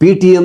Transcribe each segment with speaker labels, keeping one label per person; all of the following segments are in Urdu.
Speaker 1: PTM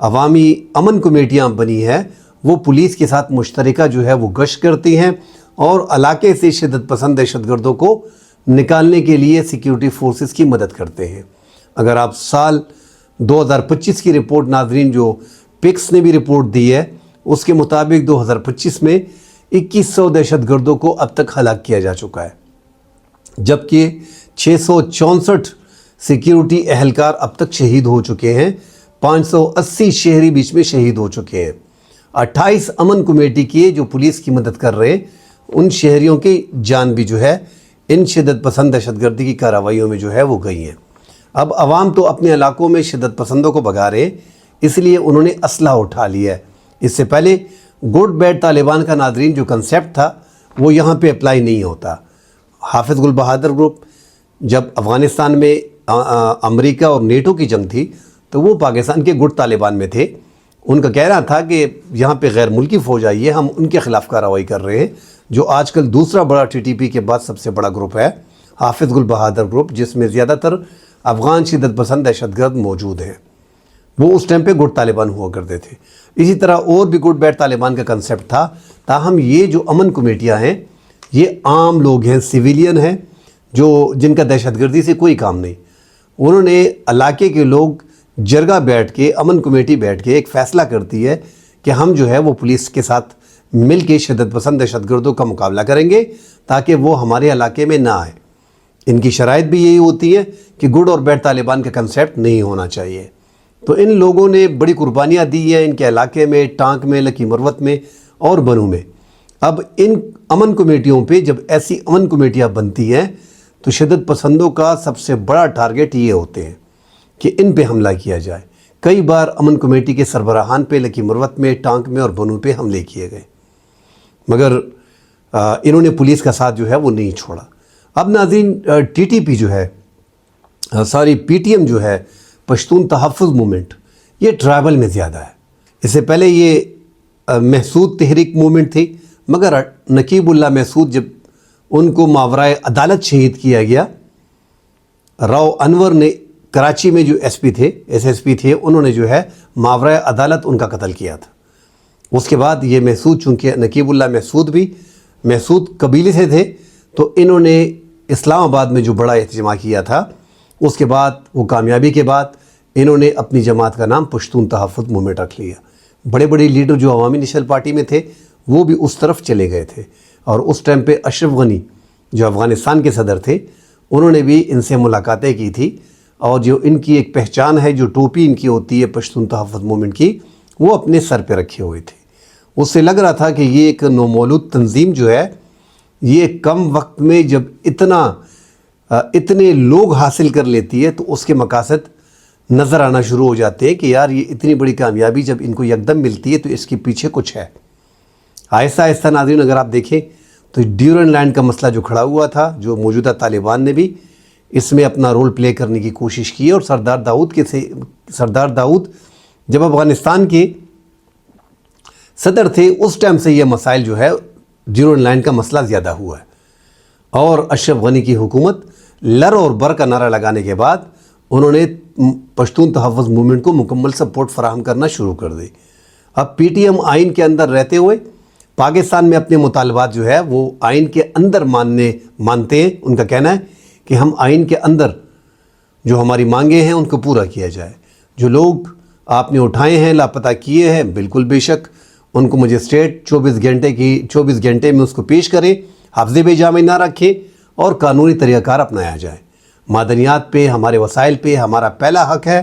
Speaker 1: عوامی امن کمیٹیاں بنی ہیں وہ پولیس کے ساتھ مشترکہ جو ہے وہ گشت کرتی ہیں اور علاقے سے شدت پسند دہشت گردوں کو نکالنے کے لیے سیکیورٹی فورسز کی مدد کرتے ہیں۔ اگر آپ سال 2025 کی رپورٹ ناظرین جو پکس نے بھی رپورٹ دی ہے اس کے مطابق 2025 میں 2100 دہشت گردوں کو اب تک ہلاک کیا جا چکا ہے، جبکہ 664 سیکیورٹی اہلکار اب تک شہید ہو چکے ہیں، 580 شہری بیچ میں شہید ہو چکے ہیں۔ 28 امن کمیٹی کی جو پولیس کی مدد کر رہے ہیں ان شہریوں کی جان بھی جو ہے ان شدت پسند دہشت گردی کی کارروائیوں میں جو ہے وہ گئی ہیں۔ اب عوام تو اپنے علاقوں میں شدت پسندوں کو بھگا رہے ہیں، اس لیے انہوں نے اسلحہ اٹھا لیا ہے۔ اس سے پہلے گڈ بیڈ طالبان کا ناظرین جو کنسیپٹ تھا وہ یہاں پہ اپلائی نہیں ہوتا۔ حافظ گل بہادر گروپ جب افغانستان میں امریکہ اور نیٹو کی جنگ تھی تو وہ پاکستان کے گڈ طالبان میں تھے۔ ان کا کہنا تھا کہ یہاں پہ غیر ملکی فوج آئی ہے، ہم ان کے خلاف کارروائی کر رہے ہیں، جو آج کل دوسرا بڑا ٹی ٹی پی کے بعد سب سے بڑا گروپ ہے حافظ گل بہادر گروپ، جس میں زیادہ تر افغان شدت پسند دہشت گرد موجود ہیں۔ وہ اس ٹائم پہ گڈ طالبان ہوا کرتے تھے۔ اسی طرح اور بھی گڈ بیڈ طالبان کا کنسیپٹ تھا، تاہم یہ جو امن کمیٹیاں ہیں یہ عام لوگ ہیں، سویلین ہیں، جن کا دہشت گردی سے کوئی کام نہیں۔ انہوں نے علاقے کے لوگ جرگہ بیٹھ کے، امن کمیٹی بیٹھ کے ایک فیصلہ کرتی ہے کہ ہم جو ہے وہ پولیس کے ساتھ مل کے شدت پسند دہشت گردوں کا مقابلہ کریں گے تاکہ وہ ہمارے علاقے میں نہ آئے۔ ان کی شرائط بھی یہی ہوتی ہے کہ گڈ اور بیڈ طالبان کا کنسیپٹ نہیں ہونا چاہیے۔ تو ان لوگوں نے بڑی قربانیاں دی ہیں ان کے علاقے میں، ٹانک میں، لکی مروت میں اور بنو میں۔ اب ان امن کمیٹیوں پہ جب ایسی امن کمیٹیاں بنتی ہیں تو شدت پسندوں کا سب سے بڑا ٹارگٹ یہ ہوتے ہیں کہ ان پہ حملہ کیا جائے۔ کئی بار امن کمیٹی کے سربراہان پہ لکی مروت میں، ٹانک میں اور بنو پہ حملے کیے گئے، مگر انہوں نے پولیس کا ساتھ جو ہے وہ نہیں چھوڑا۔ اب ناظرین ٹی ٹی پی جو ہے پی ٹی ایم جو ہے پشتون تحفظ مومنٹ، یہ ٹرائبل میں زیادہ ہے۔ اس سے پہلے یہ محسود تحریک مومنٹ تھی، مگر نقیب اللہ محسود جب ان کو ماورائے عدالت شہید کیا گیا، راؤ انور نے کراچی میں جو ایس ایس پی تھے انہوں نے جو ہے ماورائے عدالت ان کا قتل کیا تھا۔ اس کے بعد یہ محسود، چونکہ نقیب اللہ محسود بھی محسود قبیلے سے تھے، تو انہوں نے اسلام آباد میں جو بڑا اجتماع کیا تھا، اس کے بعد وہ کامیابی کے بعد انہوں نے اپنی جماعت کا نام پشتون تحفظ موومنٹ رکھ لیا۔ بڑے بڑے لیڈر جو عوامی نیشنل پارٹی میں تھے وہ بھی اس طرف چلے گئے تھے، اور اس ٹائم پہ اشرف غنی جو افغانستان کے صدر تھے انہوں نے بھی ان سے ملاقاتیں کی تھی، اور جو ان کی ایک پہچان ہے، جو ٹوپی ان کی ہوتی ہے پشتون تحفظ موومنٹ کی، وہ اپنے سر پہ رکھے ہوئے تھے۔ اس سے لگ رہا تھا کہ یہ ایک نومولود تنظیم جو ہے یہ کم وقت میں جب اتنے لوگ حاصل کر لیتی ہے تو اس کے مقاصد نظر آنا شروع ہو جاتے ہیں کہ یار یہ اتنی بڑی کامیابی جب ان کو یکدم ملتی ہے تو اس کے پیچھے کچھ ہے۔ آہستہ آہستہ ناظرین اگر آپ دیکھیں تو ڈیورن لینڈ کا مسئلہ جو کھڑا ہوا تھا، جو موجودہ طالبان نے بھی اس میں اپنا رول پلے کرنے کی کوشش کی، اور سردار داؤد جب افغانستان کے صدر تھے اس ٹائم سے یہ مسائل جو ہے ڈیورن لینڈ کا مسئلہ زیادہ ہوا ہے، اور اشرف غنی کی حکومت لر اور بر کا نعرہ لگانے کے بعد انہوں نے پشتون تحفظ موومنٹ کو مکمل سپورٹ فراہم کرنا شروع کر دی۔ اب پی ٹی ایم آئین کے اندر رہتے ہوئے پاکستان میں اپنے مطالبات جو ہے وہ آئین کے اندر مانتے ہیں۔ ان کا کہنا ہے کہ ہم آئین کے اندر جو ہماری مانگیں ہیں ان کو پورا کیا جائے۔ جو لوگ آپ نے اٹھائے ہیں، لاپتہ کیے ہیں، بالکل بے شک ان کو مجسٹریٹ 24 گھنٹے میں اس کو پیش کریں، حفظ بے جا میں نہ رکھیں، اور قانونی طریقہ کار اپنایا جائے۔ معدنیات پہ، ہمارے وسائل پہ ہمارا پہلا حق ہے،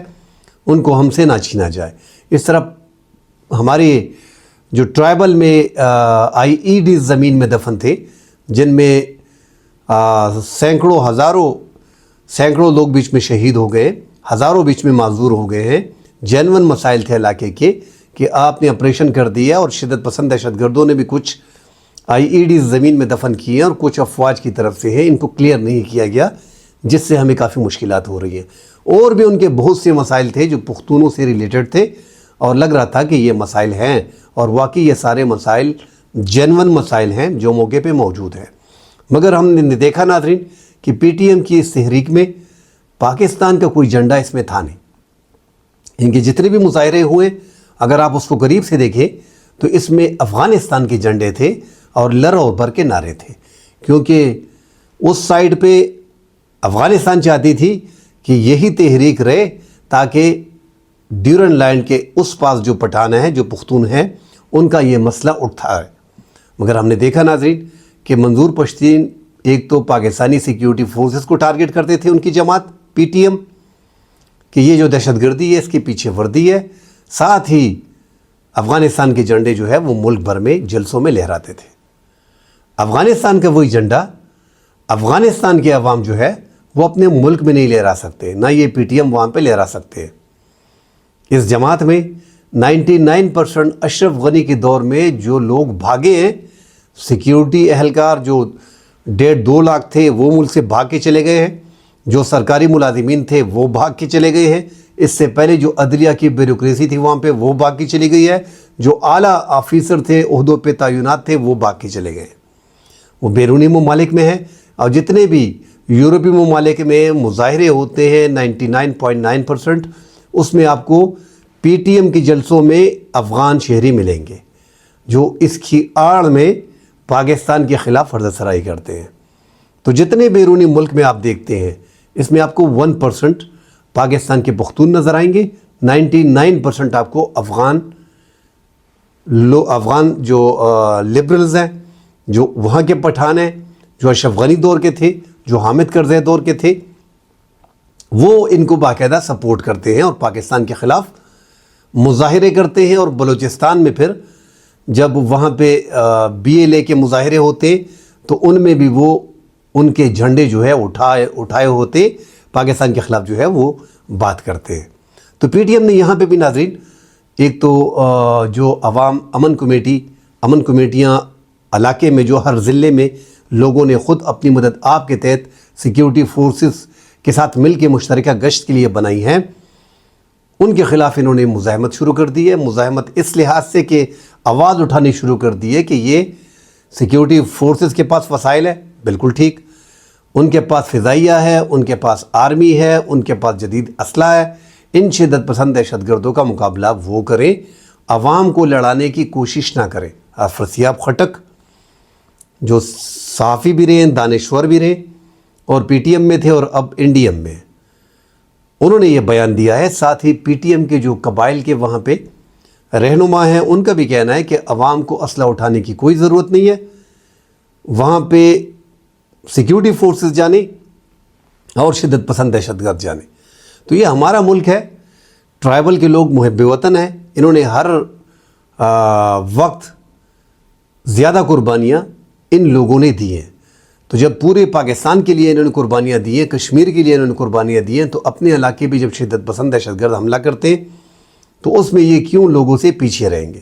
Speaker 1: ان کو ہم سے نہ چھینا جائے۔ اس طرح ہمارے جو ٹرائبل میں آئی ای ڈی زمین میں دفن تھے، جن میں سینکڑوں لوگ بیچ میں شہید ہو گئے، ہزاروں بیچ میں معذور ہو گئے ہیں۔ جینون مسائل تھے علاقے کے کہ آپ نے آپریشن کر دیا اور شدت پسند دہشت گردوں نے بھی کچھ آئی ای ڈی زمین میں دفن کیے ہیں، اور کچھ افواج کی طرف سے ہیں، ان کو کلیئر نہیں کیا گیا، جس سے ہمیں کافی مشکلات ہو رہی ہیں۔ اور بھی ان کے بہت سے مسائل تھے جو پختونوں سے ریلیٹڈ تھے، اور لگ رہا تھا کہ یہ مسائل ہیں، اور واقعی یہ سارے مسائل جینون مسائل ہیں جو موقع پہ موجود ہیں۔ مگر ہم نے دیکھا ناظرین کہ پی ٹی ایم کی اس تحریک میں پاکستان کا کوئی جھنڈا اس میں تھا نہیں۔ ان کے جتنے بھی مظاہرے ہوئے اگر آپ اس کو قریب سے دیکھیں تو اس میں افغانستان کے جھنڈے تھے اور لر اور بر کے نعرے تھے، کیونکہ اس سائیڈ پہ افغانستان چاہتی تھی کہ یہی تحریک رہے تاکہ ڈیورن لائن کے اس پاس جو پٹھان ہیں، جو پختون ہیں، ان کا یہ مسئلہ اٹھا ہے۔ مگر ہم نے دیکھا ناظرین کہ منظور پشتین ایک تو پاکستانی سیکیورٹی فورسز کو ٹارگٹ کرتے تھے، ان کی جماعت پی ٹی ایم، کہ یہ جو دہشت گردی ہے اس کے پیچھے وردی ہے، ساتھ ہی افغانستان کے جھنڈے جو ہے وہ ملک بھر میں جلسوں میں لہراتے تھے۔ افغانستان کا وہی جھنڈا افغانستان کے عوام جو ہے وہ اپنے ملک میں نہیں لہرا سکتے، نہ یہ پی ٹی ایم وہاں پہ لہرا سکتے۔ اس جماعت میں 99% اشرف غنی کے دور میں جو لوگ بھاگے ہیں، سیکیورٹی اہلکار جو 1.5-2 لاکھ تھے وہ ملک سے بھاگ کے چلے گئے ہیں، جو سرکاری ملازمین تھے وہ بھاگ کے چلے گئے ہیں، اس سے پہلے جو عدلیہ کی بیوروکریسی تھی وہاں پہ وہ بھاگ کے چلی گئی ہے، جو اعلیٰ آفیسر تھے، عہدوں پہ تعینات تھے، وہ بھاگ کے چلے گئے۔ وہ بیرونی ممالک میں ہیں، اور جتنے بھی یورپی ممالک میں مظاہرے ہوتے ہیں 99.9%، اس میں آپ کو پی ٹی ایم کی جلسوں میں افغان شہری ملیں گے جو اس کی آڑ میں پاکستان کے خلاف فرض سرائی کرتے ہیں۔ تو جتنے بیرونی ملک میں آپ دیکھتے ہیں اس میں آپ کو 1% پاکستان کے پختون نظر آئیں گے، 99% آپ کو افغان جو لبرلز ہیں، جو وہاں کے پٹھان ہیں، جو اشرف غنی دور کے تھے، جو حامد کرزئی دور کے تھے، وہ ان کو باقاعدہ سپورٹ کرتے ہیں اور پاکستان کے خلاف مظاہرے کرتے ہیں۔ اور بلوچستان میں پھر جب وہاں پہ BLA کے مظاہرے ہوتے تو ان میں بھی وہ ان کے جھنڈے جو ہے اٹھائے ہوتے، پاکستان کے خلاف جو ہے وہ بات کرتے ہیں۔ تو پی ٹی ایم نے یہاں پہ بھی ناظرین ایک تو جو عوام امن کمیٹیاں علاقے میں جو ہر ضلع میں لوگوں نے خود اپنی مدد آپ کے تحت سیکیورٹی فورسز کے ساتھ مل کے مشترکہ گشت کے لیے بنائی ہیں، ان کے خلاف انہوں نے مزاحمت شروع کر دی ہے۔ مزاحمت اس لحاظ سے کہ آواز اٹھانی شروع کر دی ہے کہ یہ سیکیورٹی فورسز کے پاس وسائل ہے، بالکل ٹھیک، ان کے پاس فضائیہ ہے، ان کے پاس آرمی ہے، ان کے پاس جدید اسلحہ ہے، ان شدت پسند دہشت گردوں کا مقابلہ وہ کریں، عوام کو لڑانے کی کوشش نہ کریں۔ افرسیاب خٹک جو صحافی بھی رہے ہیں، دانشور بھی رہے، اور پی ٹی ایم میں تھے اور اب انڈیم میں، انہوں نے یہ بیان دیا ہے۔ ساتھ ہی پی ٹی ایم کے جو قبائل کے وہاں پہ رہنما ہیں ان کا بھی کہنا ہے کہ عوام کو اسلحہ اٹھانے کی کوئی ضرورت نہیں ہے، وہاں پہ سیکیورٹی فورسز جانے اور شدت پسند دہشت گرد جانے۔ تو یہ ہمارا ملک ہے، ٹرائبل کے لوگ محب وطن ہیں، انہوں نے ہر وقت زیادہ قربانیاں ان لوگوں نے دی ہیں۔ تو جب پورے پاکستان کے لیے انہوں نے قربانیاں دی ہیں، کشمیر کے لیے انہوں نے قربانیاں دی ہیں، تو اپنے علاقے بھی جب شدت پسند دہشت گرد حملہ کرتے ہیں تو اس میں یہ کیوں لوگوں سے پیچھے رہیں گے؟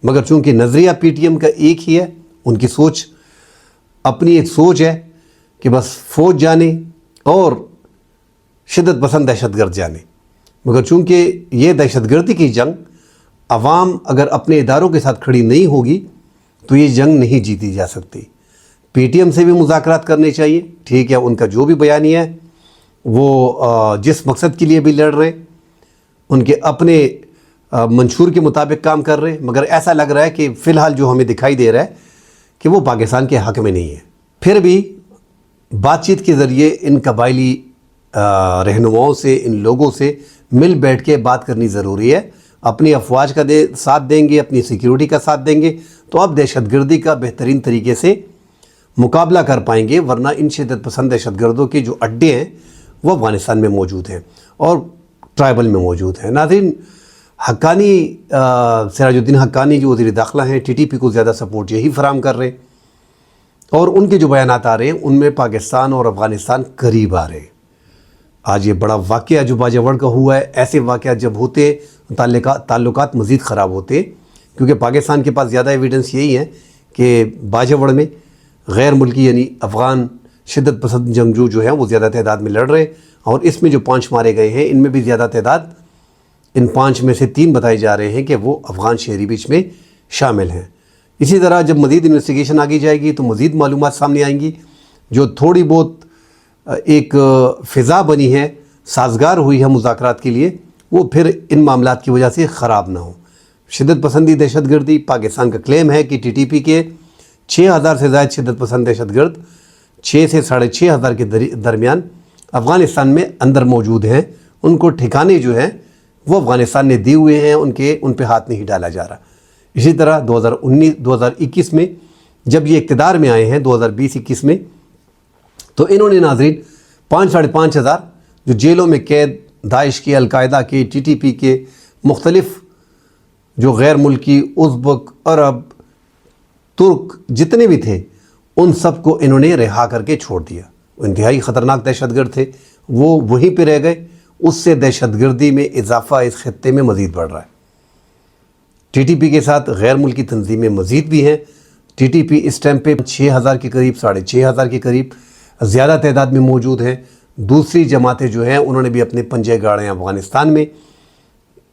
Speaker 1: مگر چونکہ نظریہ پی ٹی ایم کا ایک ہی ہے، ان کی سوچ اپنی ایک سوچ ہے کہ بس فوج جانے اور شدت پسند دہشت گرد جانے۔ مگر چونکہ یہ دہشت گردی کی جنگ عوام اگر اپنے اداروں کے ساتھ کھڑی نہیں ہوگی تو یہ جنگ نہیں جیتی جا سکتی۔ پی ٹی ایم سے بھی مذاکرات کرنے چاہیے، ٹھیک ہے، ان کا جو بھی بیانیہ ہے وہ جس مقصد کے لیے بھی لڑ رہے ہیں، ان کے اپنے منشور کے مطابق کام کر رہے ہیں، مگر ایسا لگ رہا ہے کہ فی الحال جو ہمیں دکھائی دے رہا ہے کہ وہ پاکستان کے حق میں نہیں ہے۔ پھر بھی بات چیت کے ذریعے ان قبائلی رہنماؤں سے، ان لوگوں سے مل بیٹھ کے بات کرنی ضروری ہے۔ اپنی افواج کا ساتھ دیں گے، اپنی سیکیورٹی کا ساتھ دیں گے تو اب دہشت گردی کا بہترین طریقے سے مقابلہ کر پائیں گے، ورنہ ان شدت پسند دہشت گردوں کے جو اڈے ہیں وہ افغانستان میں موجود ہیں اور ٹرائبل میں موجود ہیں۔ ناظرین، حقانی سراج الدین حقانی جو وزیر داخلہ ہیں، ٹی ٹی پی کو زیادہ سپورٹ یہی فراہم کر رہے ہیں، اور ان کے جو بیانات آ رہے ہیں ان میں پاکستان اور افغانستان قریب آ رہے ہیں۔ آج یہ بڑا واقعہ جو باجوڑ کا ہوا ہے، ایسے واقعات جب ہوتے تعلقات مزید خراب ہوتے، کیونکہ پاکستان کے پاس زیادہ ایویڈنس یہی ہے کہ باجوڑ میں غیر ملکی یعنی افغان شدت پسند جنگجو جو ہیں وہ زیادہ تعداد میں لڑ رہے ہیں، اور اس میں جو 5 مارے گئے ہیں ان میں بھی زیادہ تعداد، ان 5 میں سے 3 بتائے جا رہے ہیں کہ وہ افغان شہری بیچ میں شامل ہیں۔ اسی طرح جب مزید انویسٹیگیشن آگی جائے گی تو مزید معلومات سامنے آئیں گی۔ جو تھوڑی بہت ایک فضا بنی ہے، سازگار ہوئی ہے مذاکرات کے لیے، وہ پھر ان معاملات کی وجہ سے خراب نہ ہوں۔ شدت پسندی دہشت گردی، پاکستان کا کلیم ہے کہ ٹی ٹی پی کے 6,000 سے زائد شدت پسند دہشت گرد 6 سے 6,500 کے درمیان افغانستان میں اندر موجود ہیں۔ ان کو ٹھکانے جو ہیں وہ افغانستان نے دیے ہوئے ہیں، ان پہ ہاتھ نہیں ڈالا جا رہا۔ اسی طرح 2021 میں جب یہ اقتدار میں آئے ہیں 2020-21 میں، تو انہوں نے ناظرین 5,500 جو جیلوں میں قید داعش کے، القاعدہ کے، ٹی ٹی پی کے مختلف جو غیر ملکی ازبک، عرب، ترک جتنے بھی تھے، ان سب کو انہوں نے رہا کر کے چھوڑ دیا۔ انتہائی خطرناک دہشت گرد تھے، وہ وہیں پہ رہ گئے۔ اس سے دہشت گردی میں اضافہ اس خطے میں مزید بڑھ رہا ہے۔ ٹی ٹی پی کے ساتھ غیر ملکی تنظیمیں مزید بھی ہیں۔ ٹی ٹی پی اس ٹائم پہ 6,000 کے قریب، 6,500 کے قریب زیادہ تعداد میں موجود ہیں۔ دوسری جماعتیں جو ہیں انہوں نے بھی اپنے پنجے گاڑے ہیں افغانستان میں۔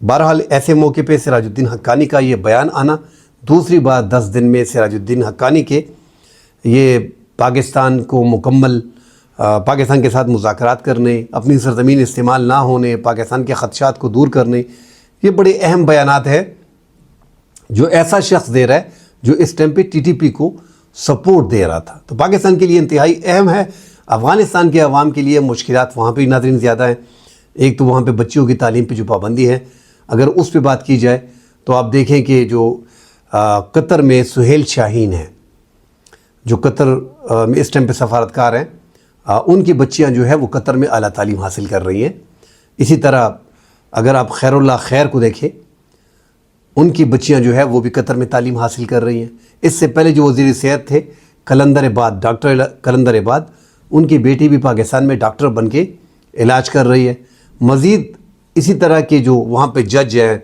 Speaker 1: بہرحال ایسے موقع پہ سراج الدین حقانی کا یہ بیان آنا، دوسری بار 10 دن میں سراج الدین حقانی کے یہ پاکستان کو مکمل پاکستان کے ساتھ مذاکرات کرنے، اپنی سرزمین استعمال نہ ہونے، پاکستان کے خدشات کو دور کرنے، یہ بڑے اہم بیانات ہیں جو ایسا شخص دے رہا ہے جو اس ٹائم پہ ٹی ٹی پی کو سپورٹ دے رہا تھا۔ تو پاکستان کے لیے انتہائی اہم ہے۔ افغانستان کے عوام کے لیے مشکلات وہاں پہ ناظرین زیادہ ہیں۔ ایک تو وہاں پہ بچیوں کی تعلیم پہ جو پابندی ہے، اگر اس پہ بات کی جائے تو آپ دیکھیں کہ جو قطر میں سہیل شاہین ہیں، جو قطر میں اس ٹائم پہ سفارتکار ہیں، ان کی بچیاں جو ہے وہ قطر میں اعلیٰ تعلیم حاصل کر رہی ہیں۔ اسی طرح اگر آپ خیر اللہ خیر کو دیکھیں، ان کی بچیاں جو ہے وہ بھی قطر میں تعلیم حاصل کر رہی ہیں۔ اس سے پہلے جو وزیر صحت تھے قلندر عباد، ڈاکٹر قلندر عباد، ان کی بیٹی بھی پاکستان میں ڈاکٹر بن کے علاج کر رہی ہے۔ مزید اسی طرح کے جو وہاں پہ جج ہیں،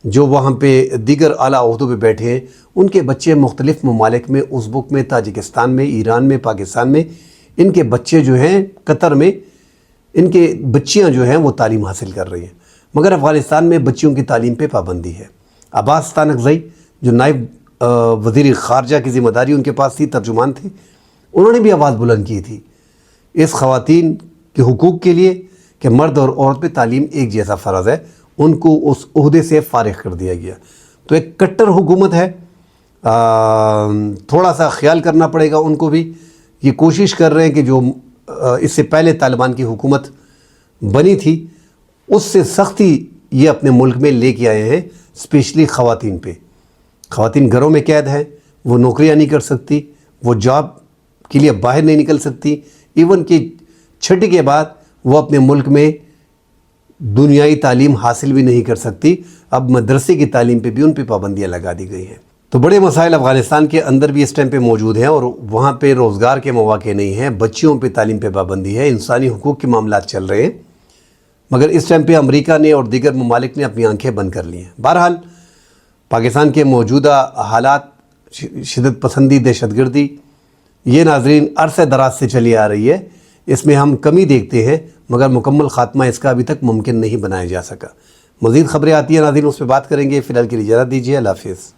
Speaker 1: جو وہاں پہ دیگر اعلیٰ عہدوں پہ بیٹھے ہیں، ان کے بچے مختلف ممالک میں، ازبک میں، تاجکستان میں، ایران میں، پاکستان میں، ان کے بچے جو ہیں قطر میں، ان کے بچیاں جو ہیں وہ تعلیم حاصل کر رہی ہیں۔ مگر افغانستان میں بچیوں کی تعلیم پہ پابندی ہے۔ عباس تانکزئی جو نائب وزیر خارجہ کی ذمہ داری ان کے پاس تھی، ترجمان تھے، انہوں نے بھی آواز بلند کی تھی اس خواتین کے حقوق کے لیے کہ مرد اور عورت پہ تعلیم ایک جیسا فرض ہے۔ ان کو اس عہدے سے فارغ کر دیا گیا۔ تو ایک کٹر حکومت ہے، تھوڑا سا خیال کرنا پڑے گا ان کو بھی۔ یہ کوشش کر رہے ہیں کہ جو اس سے پہلے طالبان کی حکومت بنی تھی اس سے سختی یہ اپنے ملک میں لے کے آئے ہیں، اسپیشلی خواتین پہ۔ خواتین گھروں میں قید ہیں، وہ نوکریاں نہیں کر سکتی، وہ جاب کے لیے باہر نہیں نکل سکتی، ایون کہ 6ٹی کے بعد وہ اپنے ملک میں دنیائی تعلیم حاصل بھی نہیں کر سکتی۔ اب مدرسے کی تعلیم پہ بھی ان پہ پابندیاں لگا دی گئی ہیں۔ تو بڑے مسائل افغانستان کے اندر بھی اس ٹائم پہ موجود ہیں، اور وہاں پہ روزگار کے مواقع نہیں ہیں، بچیوں پہ تعلیم پہ پابندی ہے، انسانی حقوق کے معاملات چل رہے ہیں۔ مگر اس ٹائم پہ امریکہ نے اور دیگر ممالک نے اپنی آنکھیں بند کر لی ہیں۔ بہرحال پاکستان کے موجودہ حالات، شدت پسندی، دہشت گردی، یہ ناظرین عرصہ دراز سے چلی آ رہی ہے۔ اس میں ہم کمی دیکھتے ہیں، مگر مکمل خاتمہ اس کا ابھی تک ممکن نہیں بنایا جا سکا۔ مزید خبریں آتی ہیں ناظرین، اس پہ بات کریں گے۔ فی الحال کے لیے اجازت دیجیے، اللہ حافظ۔